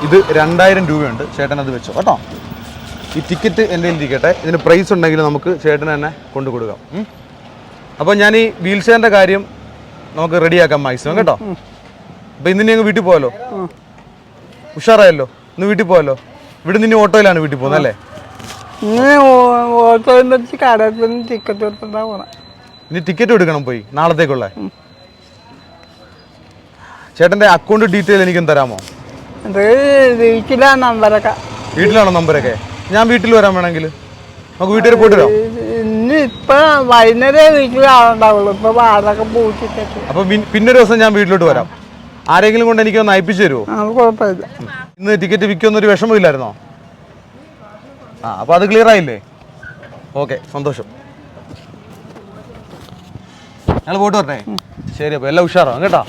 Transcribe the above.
ഇത് 2000 രൂപയുണ്ട്. ചേട്ടൻ അത് വെച്ചോ കേട്ടോ. ഈ ടിക്കറ്റ് എൻ്റെ കയ്യിൽ ഇരിക്കട്ടെ. ഇതിന് പ്രൈസ് ഉണ്ടെങ്കിൽ നമുക്ക് ചേട്ടന് തന്നെ കൊണ്ടു കൊടുക്കാം. അപ്പോൾ ഞാൻ ഈ വീൽ ചെയറിൻ്റെ കാര്യം നമുക്ക് റെഡിയാക്കാം മാക്സിമം കേട്ടോ. അപ്പോൾ ഇന്ന് ഞങ്ങൾ വീട്ടിൽ പോകാമല്ലോ. ഉഷാറായല്ലോ. ഇന്ന് വീട്ടിൽ പോകാമല്ലോ. ഇവിടെ നിന്ന് ഓട്ടോയിലാണ് വീട്ടിൽ പോകുന്നത് അല്ലേ? ഇനി ടിക്കറ്റ് എടുക്കണം പോയി നാളത്തേക്കുള്ള. ചേട്ടൻ്റെ അക്കൗണ്ട് ഡീറ്റെയിൽ എനിക്കും തരാമോ? വീട്ടിലാണോ നമ്പരൊക്കെ? ഞാൻ വീട്ടിൽ വരാൻ വേണമെങ്കിൽ നമുക്ക് വീട്ടിൽ പോയിട്ട് വരാം. അപ്പൊ പിന്നൊരു ദിവസം ഞാൻ വീട്ടിലോട്ട് വരാം. ആരെങ്കിലും കൊണ്ട് എനിക്ക് ഒന്ന് അയപ്പിച്ചു തരുമോ? ഇന്ന് ടിക്കറ്റ് വിൽക്കുന്നൊരു വിഷമമില്ലായിരുന്നോ? അപ്പൊ അത് ക്ലിയർ ആയില്ലേ? ഓക്കെ, സന്തോഷം. ഞങ്ങൾ പോയിട്ട് വരട്ടെ. ശരി, അപ്പൊ എല്ലാം ഉഷാറാവും കേട്ടോ.